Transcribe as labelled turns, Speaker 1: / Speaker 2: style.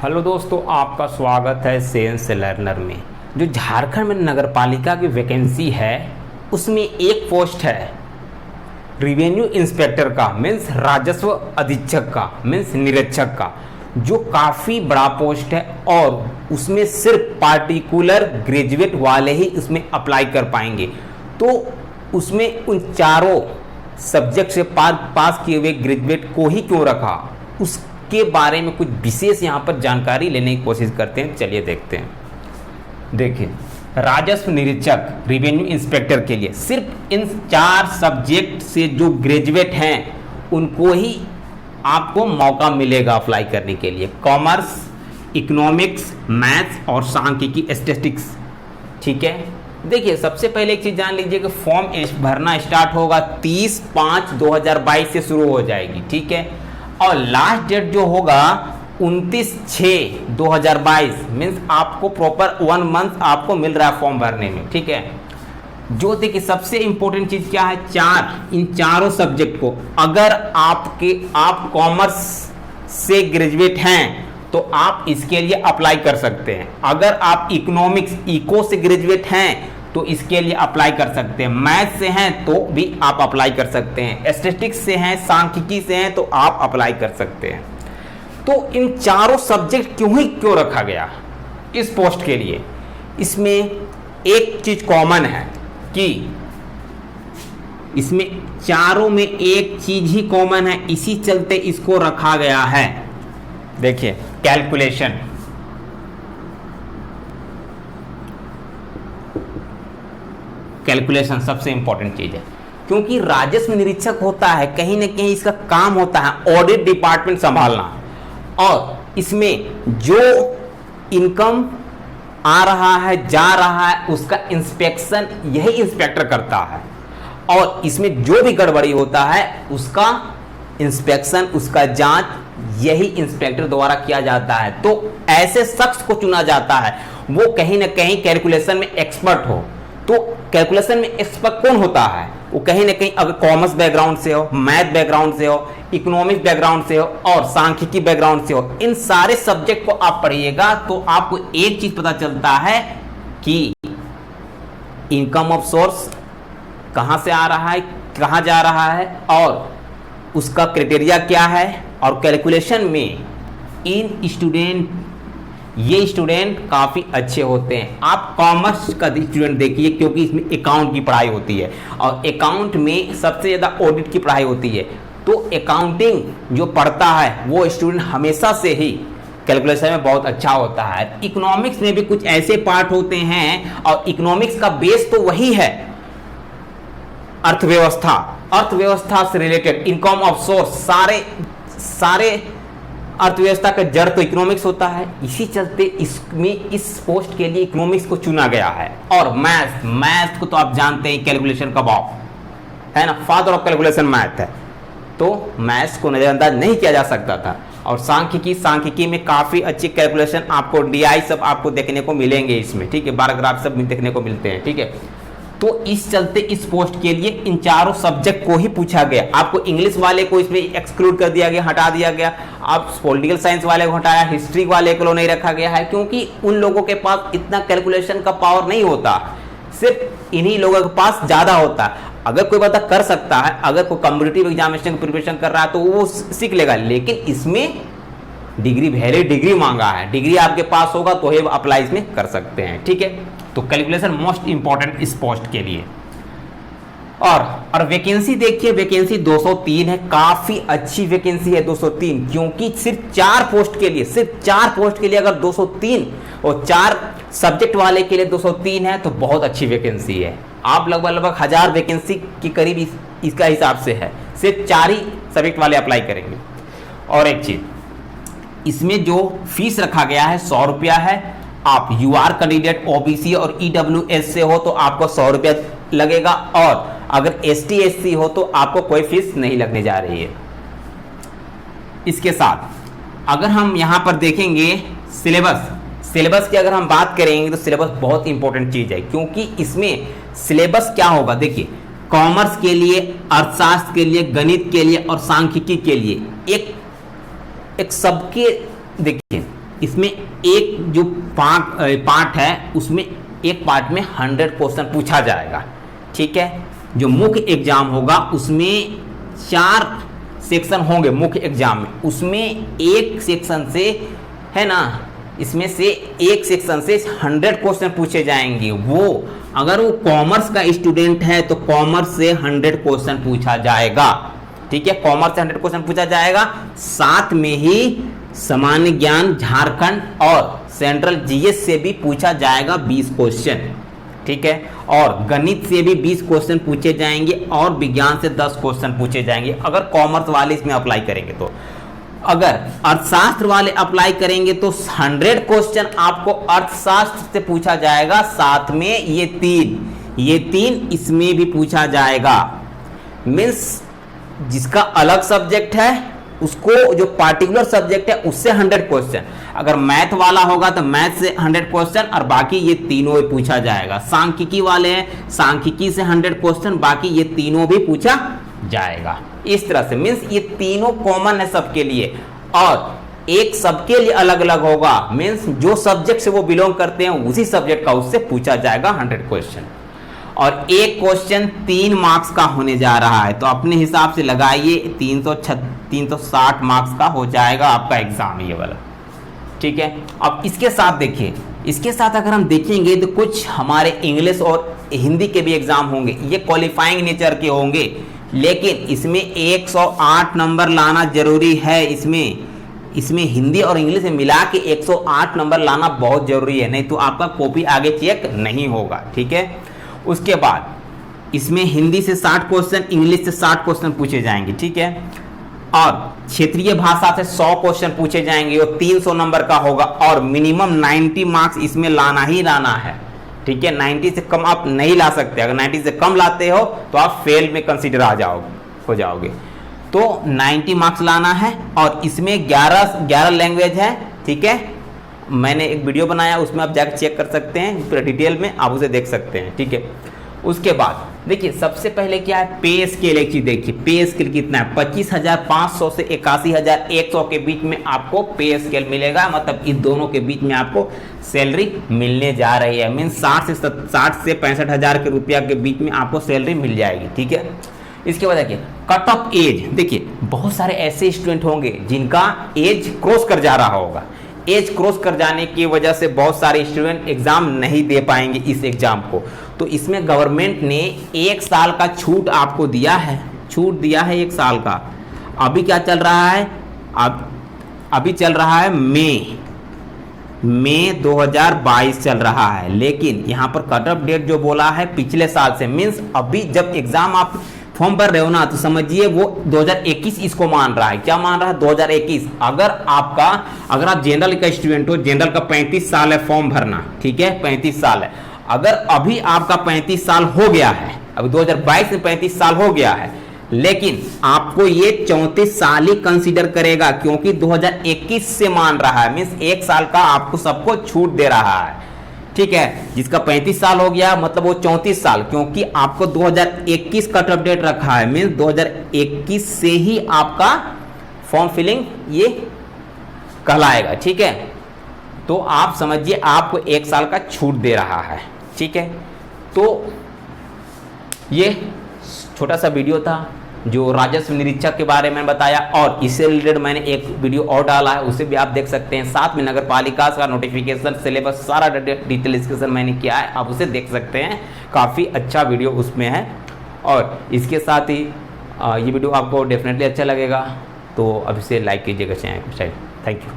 Speaker 1: Hello दोस्तों, आपका स्वागत है साइंस लर्नर में। जो झारखंड में नगर पालिका की वैकेंसी है उसमें एक पोस्ट है रिवेन्यू इंस्पेक्टर का, मीन्स राजस्व अधीक्षक का, मीन्स निरीक्षक का, जो काफ़ी बड़ा पोस्ट है और उसमें सिर्फ पार्टिकुलर ग्रेजुएट वाले ही उसमें अप्लाई कर पाएंगे। तो उसमें उन चारों सब्जेक्ट से पास किए हुए ग्रेजुएट को ही क्यों रखा, उसके बारे में कुछ विशेष यहाँ पर जानकारी लेने की कोशिश करते हैं। चलिए देखते हैं। देखिए, राजस्व निरीक्षक रिवेन्यू इंस्पेक्टर के लिए सिर्फ इन 4 सब्जेक्ट से जो ग्रेजुएट हैं उनको ही आपको मौका मिलेगा अप्लाई करने के लिए। कॉमर्स, इकोनॉमिक्स, मैथ्स और सांख्यिकी स्टैटिस्टिक्स। ठीक है, देखिए सबसे पहले एक चीज़ जान लीजिए कि फॉर्म भरना स्टार्ट होगा 30/5/2022 से शुरू हो जाएगी। ठीक है, और लास्ट डेट जो होगा 29/6/2022, मीन्स आपको प्रॉपर 1 मंथ आपको मिल रहा है फॉर्म भरने में। ठीक है, जो देखिए सबसे इंपॉर्टेंट चीज़ क्या है, इन चारों सब्जेक्ट को अगर आप कॉमर्स से ग्रेजुएट हैं तो आप इसके लिए अप्लाई कर सकते हैं। अगर आप इको से ग्रेजुएट हैं तो इसके लिए अप्लाई कर सकते हैं। मैथ से हैं तो भी आप अप्लाई कर सकते हैं। स्टैटिस्टिक्स से हैं, सांख्यिकी से हैं तो आप अप्लाई कर सकते हैं। तो इन चारों सब्जेक्ट क्यों रखा गया इस पोस्ट के लिए? इसमें एक चीज कॉमन है कि इसमें चारों में एक चीज ही कॉमन है, इसी चलते इसको रखा गया है। देखिए, कैलकुलेशन सबसे इंपॉर्टेंट चीज है, क्योंकि राजस्व निरीक्षक होता है, कहीं ना कहीं इसका काम होता है ऑडिट डिपार्टमेंट संभालना, और इसमें जो इनकम आ रहा है जा रहा है उसका इंस्पेक्शन यही इंस्पेक्टर करता है, और इसमें जो भी गड़बड़ी होता है उसका इंस्पेक्शन, उसका जांच यही इंस्पेक्टर द्वारा किया जाता है। तो ऐसे शख्स को चुना जाता है वो कहीं ना कहीं कैलकुलेशन में एक्सपर्ट हो। तो कैलकुलेशन में एक्सपर्ट कौन होता है? वो कहीं ना कहीं अगर कॉमर्स बैकग्राउंड से हो, मैथ बैकग्राउंड से हो, इकोनॉमिक्स बैकग्राउंड से हो और सांख्यिकी बैकग्राउंड से हो, इन सारे सब्जेक्ट को आप पढ़िएगा तो आपको एक चीज पता चलता है कि इनकम ऑफ सोर्स कहां से आ रहा है, कहां जा रहा है और उसका क्राइटेरिया क्या है। और कैलकुलेशन में ये स्टूडेंट काफ़ी अच्छे होते हैं। आप कॉमर्स का स्टूडेंट देखिए, क्योंकि इसमें अकाउंट की पढ़ाई होती है और अकाउंट में सबसे ज़्यादा ऑडिट की पढ़ाई होती है। तो अकाउंटिंग जो पढ़ता है वो स्टूडेंट हमेशा से ही कैलकुलेशन में बहुत अच्छा होता है। इकोनॉमिक्स में भी कुछ ऐसे पार्ट होते हैं और इकोनॉमिक्स का बेस तो वही है अर्थव्यवस्था से रिलेटेड, इनकम ऑफ सोर्स, सारे अर्थव्यवस्था का जड़ तो इकोनॉमिक्स होता है। इसी चलते इसमें इस पोस्ट के लिए इकोनॉमिक्स को चुना गया है। और मैथ को तो आप जानते हैं कैलकुलेशन का बाप है ना, फादर ऑफ कैलकुलेशन मैथ है, तो मैथ्स को नजरअंदाज नहीं किया जा सकता था। और सांख्यिकी में काफ़ी अच्छी कैलकुलेशन आपको डीआई सब आपको देखने को मिलेंगे इसमें। ठीक है, बार ग्राफ सब देखने को मिलते हैं। ठीक है, तो इस चलते इस पोस्ट के लिए इन चारों सब्जेक्ट को ही पूछा गया। आपको इंग्लिश वाले को इसमें एक्सक्लूड कर दिया गया, हटा दिया गया। आप पॉलिटिकल साइंस वाले को हटाया, हिस्ट्री वाले को नहीं रखा गया है, क्योंकि उन लोगों के पास इतना कैलकुलेशन का पावर नहीं होता, सिर्फ इन्हीं लोगों के पास ज़्यादा होता है। अगर कोई बंदा कर सकता है, अगर कोई कॉम्पिटिटिव एग्जामिनेशन की प्रिपरेशन कर रहा है तो वो सीख लेगा, लेकिन इसमें वैलिड डिग्री मांगा है। डिग्री आपके पास होगा तो ही अप्लाई इसमें कर सकते हैं। ठीक है, तो कैलकुलेशन मोस्ट इंपॉर्टेंट इस पोस्ट के लिए। और वैकेंसी देखिए, वैकेंसी 203 है, काफी अच्छी वैकेंसी है 203, क्योंकि सिर्फ 4 पोस्ट के लिए अगर 203 और 4 सब्जेक्ट वाले के लिए 203 है तो बहुत अच्छी वैकेंसी है। आप लगभग 1000 वैकेंसी के करीब इसका हिसाब से है, सिर्फ 4 ही सब्जेक्ट वाले अप्लाई करेंगे। और एक चीज, इसमें जो फीस रखा गया है 100 रुपया है। आप यूआर कैंडिडेट ओबीसी और ईडब्ल्यूएस से हो तो आपको 100 रुपया लगेगा, और अगर एसटी एससी हो तो आपको कोई फीस नहीं लगने जा रही है। इसके साथ अगर हम यहाँ पर देखेंगे सिलेबस की अगर हम बात करेंगे तो सिलेबस बहुत इंपॉर्टेंट चीज है, क्योंकि इसमें सिलेबस क्या होगा, देखिए कॉमर्स के लिए, अर्थशास्त्र के लिए, गणित के लिए और सांख्यिकी के लिए एक सबके देखिए इसमें एक जो पार्ट है उसमें एक पार्ट में 100 क्वेश्चन पूछा जाएगा, ठीक है। जो मुख्य एग्जाम होगा उसमें 4 सेक्शन होंगे मुख्य एग्जाम में, उसमें एक सेक्शन से, है ना, इसमें से एक सेक्शन से 100 क्वेश्चन पूछे जाएंगे। वो अगर वो कॉमर्स का स्टूडेंट है तो कॉमर्स से 100 क्वेश्चन पूछा जाएगा, ठीक है। कॉमर्स से 100 क्वेश्चन पूछा जाएगा, साथ में ही सामान्य ज्ञान, झारखंड और सेंट्रल जीएस से भी पूछा जाएगा 20 क्वेश्चन, ठीक है। और गणित से भी 20 क्वेश्चन पूछे जाएंगे और विज्ञान से 10 क्वेश्चन पूछे जाएंगे अगर कॉमर्स वाले इसमें अप्लाई करेंगे तो। अगर अर्थशास्त्र वाले अप्लाई करेंगे तो 100 क्वेश्चन आपको अर्थशास्त्र से पूछा जाएगा, साथ में ये तीन इसमें भी पूछा जाएगा। मीन्स जिसका अलग सब्जेक्ट है उसको, जो पार्टिकुलर सब्जेक्ट है उससे 100 क्वेश्चन, अगर मैथ वाला होगा तो मैथ से 100 क्वेश्चन और बाकी ये तीनों ही पूछा जाएगा। सांख्यिकी वाले हैं, सांख्यिकी से 100 क्वेश्चन, बाकी ये तीनों भी पूछा जाएगा। इस तरह से मीन्स ये तीनों कॉमन है सबके लिए, और एक सबके लिए अलग अलग होगा। मीन्स जो सब्जेक्ट से वो बिलोंग करते हैं उसी सब्जेक्ट का उससे पूछा जाएगा 100 क्वेश्चन, और एक क्वेश्चन 3 मार्क्स का होने जा रहा है। तो अपने हिसाब से लगाइए 360 मार्क्स का हो जाएगा आपका एग्जाम ये वाला, ठीक है। अब इसके साथ देखिए, इसके साथ अगर हम देखेंगे तो कुछ हमारे इंग्लिश और हिंदी के भी एग्जाम होंगे, ये क्वालिफाइंग नेचर के होंगे, लेकिन इसमें 108 नंबर लाना जरूरी है। इसमें हिंदी और इंग्लिश में मिला के 108 नंबर लाना बहुत जरूरी है, नहीं तो आपका कॉपी आगे चेक नहीं होगा, ठीक है। उसके बाद इसमें हिंदी से 60 क्वेश्चन, इंग्लिश से 60 क्वेश्चन पूछे जाएंगे, ठीक है। और क्षेत्रीय भाषा से 100 क्वेश्चन पूछे जाएंगे, वो 300 नंबर का होगा, और मिनिमम 90 मार्क्स इसमें लाना ही लाना है, ठीक है। 90 से कम आप नहीं ला सकते, अगर 90 से कम लाते हो तो आप फेल में कंसीडर हो जाओगे। तो 90 मार्क्स लाना है, और इसमें 11 लैंग्वेज है, ठीक है। मैंने एक वीडियो बनाया, उसमें आप जाकर चेक कर सकते हैं, पूरा डिटेल में आप उसे देख सकते हैं, ठीक है। उसके बाद देखिए, सबसे पहले क्या है, पे स्केल। एक चीज देखिए, पे स्केल कितना है, 25,500 से 81,100 के बीच में आपको पे स्केल मिलेगा। मतलब इन दोनों के बीच में आपको सैलरी मिलने जा रही है। मीन 60 से 65,000 के रुपया के बीच में आपको सैलरी मिल जाएगी, ठीक है। इसके बाद देखिए कट ऑफ एज, देखिए बहुत सारे ऐसे स्टूडेंट होंगे जिनका एज क्रॉस कर जा रहा होगा। एज क्रॉस कर जाने की वजह से बहुत सारे स्टूडेंट एग्जाम नहीं दे पाएंगे इस एग्जाम को। तो इसमें गवर्नमेंट ने 1 साल का छूट आपको दिया है, 1 साल का। अभी क्या चल रहा है, अभी चल रहा है मई 2022 चल रहा है, लेकिन यहाँ पर कट ऑफ डेट जो बोला है पिछले साल से। मीन्स अभी जब एग्जाम आप फॉर्म भर रहे हो ना, तो समझिए वो 2021 इसको मान रहा है। क्या मान रहा है, 2021। अगर आप जनरल का स्टूडेंट हो, जनरल का 35 साल है फॉर्म भरना, ठीक है, 35 साल है। अगर अभी आपका 35 साल हो गया है, अभी 2022 में 35 साल हो गया है, लेकिन आपको ये 34 साल ही कंसीडर करेगा, क्योंकि 2021 से मान रहा है। मीन्स 1 साल का आपको सबको छूट दे रहा है, ठीक है। जिसका 35 साल हो गया मतलब वो 34 साल, क्योंकि आपको 2021 कट ऑफ डेट रखा है। मीन्स 2021 से ही आपका फॉर्म फिलिंग ये कहलाएगा, ठीक है। तो आप समझिए आपको 1 साल का छूट दे रहा है, ठीक है। तो ये छोटा सा वीडियो था जो राजस्व निरीक्षक के बारे में बताया, और इससे रिलेटेड मैंने एक वीडियो और डाला है, उसे भी आप देख सकते हैं। साथ में नगर पालिका का नोटिफिकेशन, सिलेबस, सारा डिटेल डिस्कशन मैंने किया है, आप उसे देख सकते हैं। काफ़ी अच्छा वीडियो उसमें है, और इसके साथ ही ये वीडियो आपको डेफिनेटली अच्छा लगेगा, तो अब इसे लाइक कीजिएगा चैनल को। Thank you.